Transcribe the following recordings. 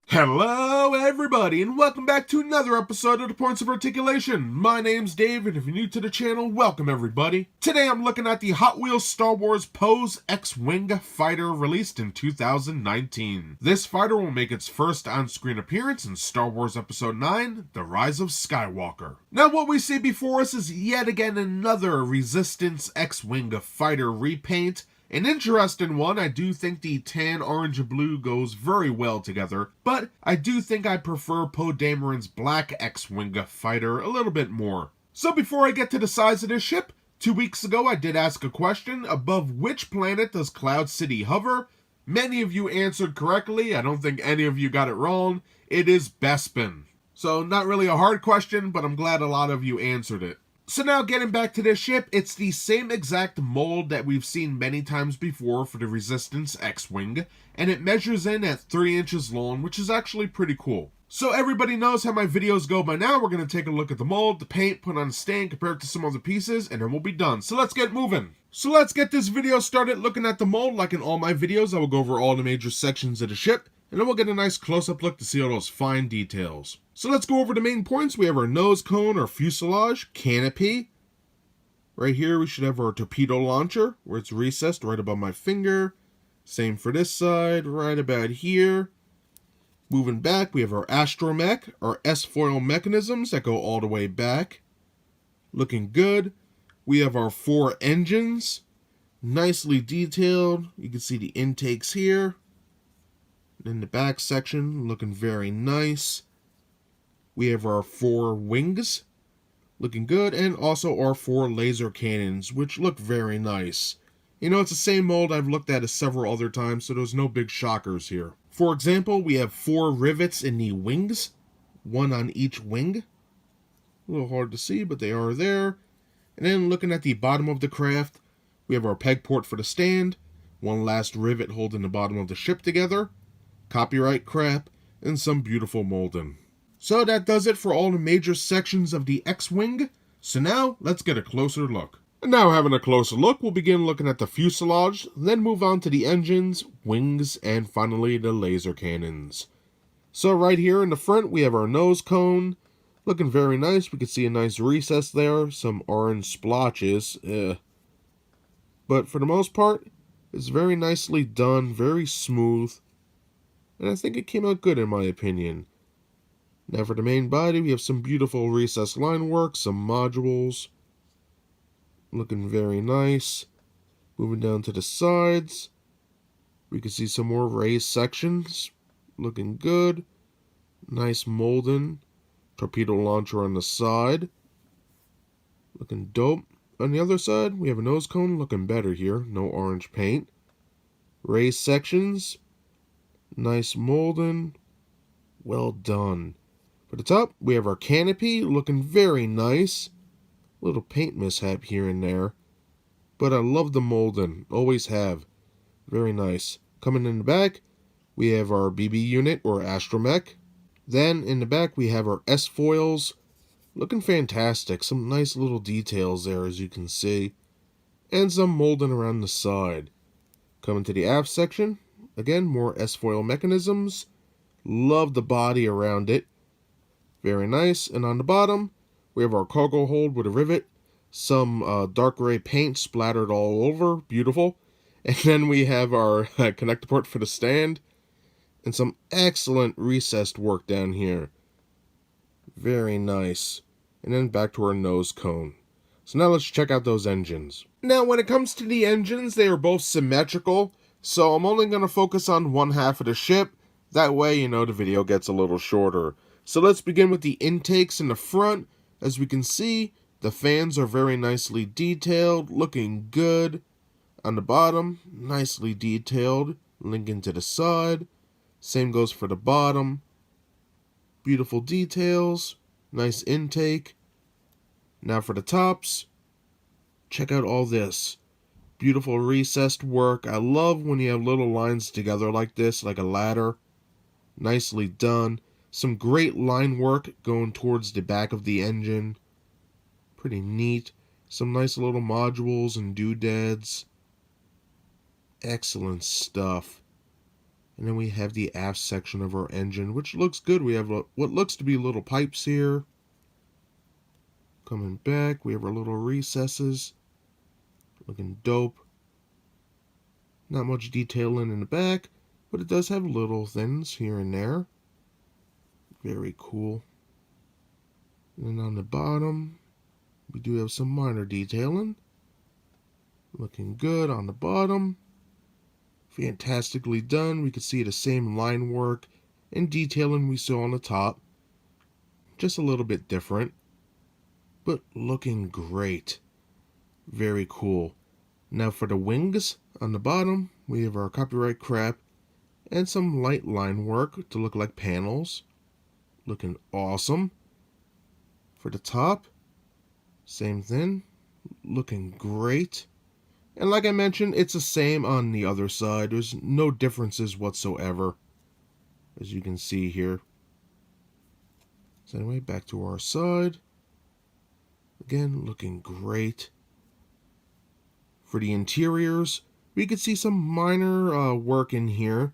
Hello everybody and welcome back to another episode of the Points of Articulation. My name's Dave and if you're new to the channel, welcome everybody. Today I'm looking at the Hot Wheels Star Wars Pose X-Wing fighter released in 2019. This fighter will make its first on-screen appearance in Star Wars Episode 9, The Rise of Skywalker. Now what we see before us is yet again another Resistance X-Wing fighter repaint. An interesting one. I do think the tan, orange, and blue goes very well together, but I do think I prefer Poe Dameron's black X-Wing fighter a little bit more. So before I get to the size of this ship, 2 weeks ago I did ask a question: above which planet does Cloud City hover? Many of you answered correctly. I don't think any of you got it wrong. It is Bespin. So not really a hard question, but I'm glad a lot of you answered it. So now getting back to this ship, it's the same exact mold that we've seen many times before for the Resistance X-Wing, and it measures in at 3 inches long, which is actually pretty cool. So everybody knows how my videos go by now. We're going to take a look at the mold, the paint, put on a stand, compare it to some other pieces, and then we'll be done. So let's get moving. So let's get this video started looking at the mold. Like in all my videos, I will go over all the major sections of the ship, and then we'll get a nice close-up look to see all those fine details. So let's go over the main points. We have our nose cone, our fuselage, canopy. Right here we should have our torpedo launcher, where it's recessed right above my finger. Same for this side, right about here. Moving back, we have our astromech, our S-foil mechanisms that go all the way back. Looking good. We have our 4 engines, nicely detailed. You can see the intakes here. In the back section, looking very nice. We have our 4 wings, looking good, and also our 4 laser cannons, which look very nice. You know, it's the same mold I've looked at several other times, so there's no big shockers here. For example, we have 4 rivets in the wings, 1 on each wing. A little hard to see, but they are there. And then looking at the bottom of the craft, we have our peg port for the stand, 1 last rivet holding the bottom of the ship together, copyright crap, and some beautiful molding. So that does it for all the major sections of the X-Wing. So now, let's get a closer look. And now having a closer look, we'll begin looking at the fuselage, then move on to the engines, wings, and finally the laser cannons. So right here in the front, we have our nose cone. Looking very nice. We can see a nice recess there, some orange splotches. But for the most part, it's very nicely done, very smooth. And I think it came out good in my opinion. Now for the main body, we have some beautiful recessed line work, some modules. Looking very nice. Moving down to the sides, we can see some more raised sections. Looking good. Nice molding. Torpedo launcher on the side. Looking dope. On the other side, we have a nose cone. Looking better here. No orange paint. Raised sections. Nice molding. Well done. For the top, we have our canopy, looking very nice. Little paint mishap here and there. But I love the molding, always have. Very nice. Coming in the back, we have our BB unit, or astromech. Then, in the back, we have our S-foils. Looking fantastic. Some nice little details there, as you can see. And some molding around the side. Coming to the aft section, again, more S-foil mechanisms. Love the body around it. Very nice. And on the bottom, we have our cargo hold with a rivet. Some dark gray paint splattered all over. Beautiful. And then we have our connector port for the stand. And some excellent recessed work down here. Very nice. And then back to our nose cone. So now let's check out those engines. Now when it comes to the engines, they are both symmetrical. So I'm only going to focus on one half of the ship. That way, you know, the video gets a little shorter. So let's begin with the intakes in the front. As we can see, the fans are very nicely detailed, looking good. On the bottom, nicely detailed, linking to the side. Same goes for the bottom. Beautiful details, nice intake. Now for the tops, check out all this. Beautiful recessed work. I love when you have little lines together like this, like a ladder. Nicely done. Some great line work going towards the back of the engine. Pretty neat. Some nice little modules and doodads. Excellent stuff. And then we have the aft section of our engine, which looks good. We have what looks to be little pipes here. Coming back, we have our little recesses. Looking dope. Not much detailing in the back, but it does have little things here and there. Very cool. And then on the bottom, we do have some minor detailing. Looking good on the bottom. Fantastically done. We can see the same line work and detailing we saw on the top. Just a little bit different, but looking great. Very cool. Now for the wings, on the bottom, we have our copyright crap and some light line work to look like panels. Looking awesome. For the top, same thing. Looking great. And like I mentioned, it's the same on the other side. There's no differences whatsoever, as you can see here. So anyway, back to our side. Again, looking great. For the interiors, we could see some minor work in here.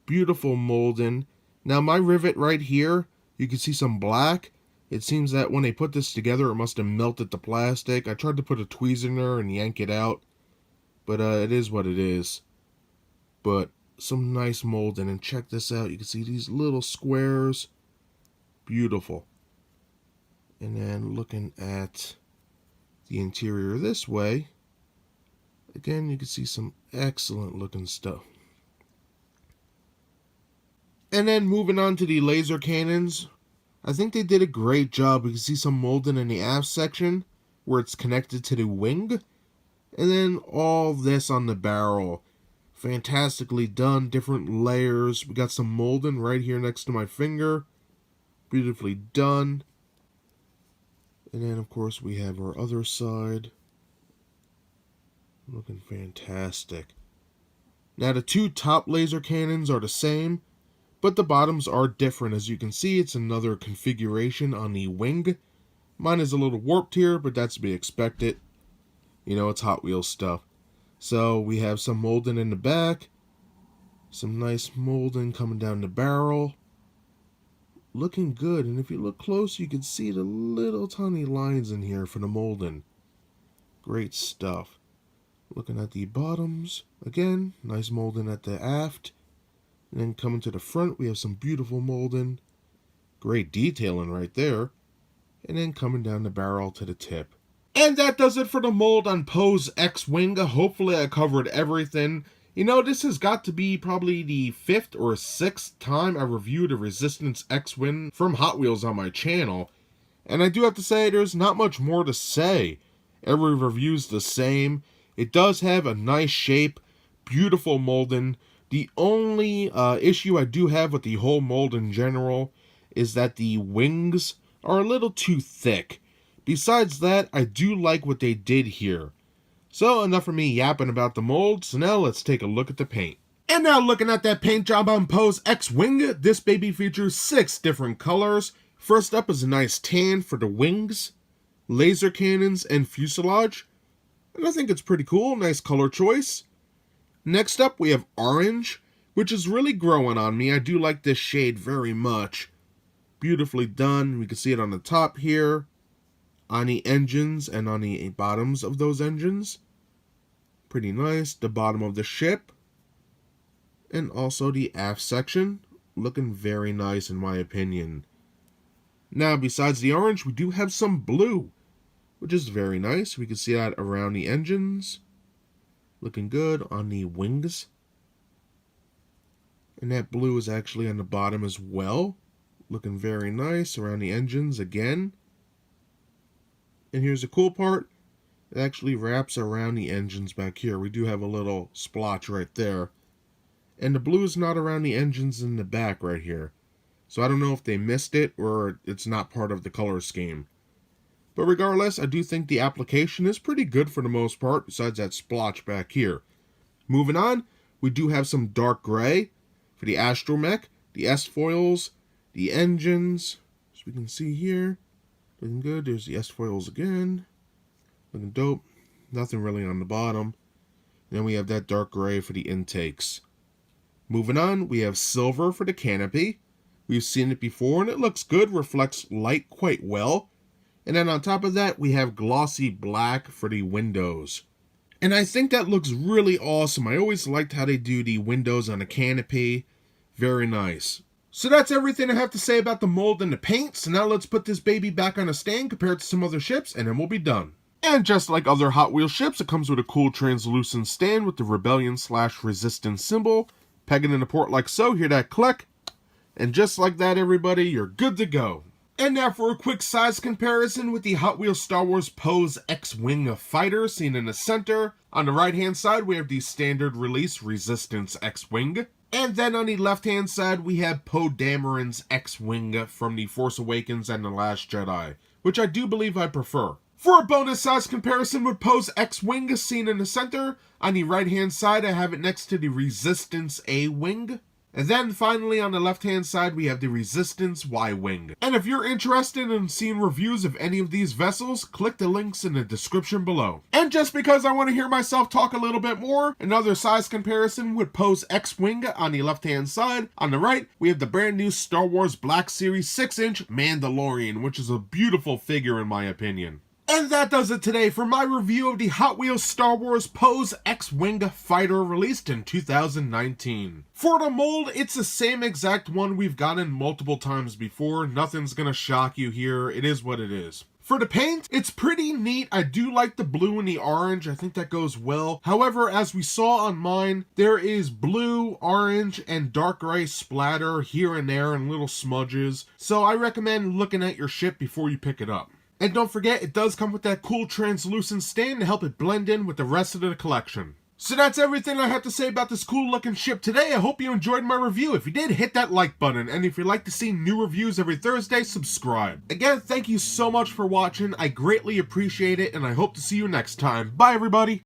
Beautiful molding. Now my rivet right here, you can see some black. It seems that when they put this together, it must have melted the plastic. I tried to put a tweezer in there and yank it out, but it is what it is. But some nice molding, and check this out. You can see these little squares. Beautiful. And then looking at the interior this way, again, you can see some excellent looking stuff. And then moving on to the laser cannons, I think they did a great job. You can see some molding in the aft section where it's connected to the wing. And then all this on the barrel. Fantastically done, different layers. We got some molding right here next to my finger. Beautifully done. And then of course we have our other side. Looking fantastic. Now the two top laser cannons are the same, but the bottoms are different. As you can see, it's another configuration on the wing. Mine is a little warped here, but that's to be expected. You know, it's Hot Wheels stuff. So we have some molding in the back. Some nice molding coming down the barrel. Looking good. And if you look close, you can see the little tiny lines in here for the molding. Great stuff. Looking at the bottoms. Again, nice molding at the aft. And then coming to the front, we have some beautiful molding. Great detailing right there. And then coming down the barrel to the tip. And that does it for the mold on Poe's X-Wing. Hopefully I covered everything. You know, this has got to be probably the 5th or 6th time I reviewed a Resistance X-Wing from Hot Wheels on my channel. And I do have to say, there's not much more to say. Every review's the same. It does have a nice shape, beautiful molding. The only issue I do have with the whole mold in general is that the wings are a little too thick. Besides that, I do like what they did here. So enough of me yapping about the mold, so now let's take a look at the paint. And now looking at that paint job on Poe's X-Wing, this baby features 6 different colors. First up is a nice tan for the wings, laser cannons, and fuselage. And I think it's pretty cool, nice color choice. Next up we have orange, which is really growing on me. I do like this shade very much. Beautifully done. We can see it on the top here, on the engines, and on the bottoms of those engines. Pretty nice. The bottom of the ship, and also the aft section, looking very nice in my opinion. Now besides the orange, we do have some blue, which is very nice. We can see that around the engines. Looking good on the wings. And that blue is actually on the bottom as well. Looking very nice around the engines again. And here's the cool part. It actually wraps around the engines back here. We do have a little splotch right there. And the blue is not around the engines in the back right here. So I don't know if they missed it or it's not part of the color scheme. But regardless, I do think the application is pretty good for the most part, besides that splotch back here. Moving on, we do have some dark gray for the astromech, the S-foils, the engines, as we can see here. Looking good. There's the S-foils again. Looking dope. Nothing really on the bottom. Then we have that dark gray for the intakes. Moving on, we have silver for the canopy. We've seen it before and it looks good, reflects light quite well. And then on top of that, we have glossy black for the windows. And I think that looks really awesome. I always liked how they do the windows on the canopy. Very nice. So that's everything I have to say about the mold and the paint. So now let's put this baby back on a stand compared to some other ships, and then we'll be done. And just like other Hot Wheels ships, it comes with a cool translucent stand with the Rebellion/Resistance symbol. Peg it in the port like so, hear that click. And just like that, everybody, you're good to go. And now for a quick size comparison with the Hot Wheels Star Wars Pose X-Wing Fighter seen in the center. On the right hand side, we have the standard release Resistance X-Wing. And then on the left-hand side, we have Poe Dameron's X-Wing from The Force Awakens and The Last Jedi, which I do believe I prefer. For a bonus size comparison with Poe's X-Wing seen in the center, on the right-hand side, I have it next to the Resistance A-Wing. And then finally on the left-hand side, we have the Resistance Y-Wing. And if you're interested in seeing reviews of any of these vessels, click the links in the description below. And just because I want to hear myself talk a little bit more, another size comparison with Poe's X-Wing on the left-hand side. On the right, we have the brand new Star Wars Black Series 6-inch Mandalorian, which is a beautiful figure in my opinion. And that does it today for my review of the Hot Wheels Star Wars Pose X-Wing Fighter released in 2019. For the mold, it's the same exact one we've gotten multiple times before. Nothing's gonna shock you here. It is what it is. For the paint, it's pretty neat. I do like the blue and the orange. I think that goes well. However, as we saw on mine, there is blue, orange, and dark gray splatter here and there and little smudges. So I recommend looking at your ship before you pick it up. And don't forget, it does come with that cool translucent stand to help it blend in with the rest of the collection. So that's everything I have to say about this cool looking ship today. I hope you enjoyed my review. If you did, hit that like button. And if you'd like to see new reviews every Thursday, subscribe. Again, thank you so much for watching. I greatly appreciate it, and I hope to see you next time. Bye, everybody.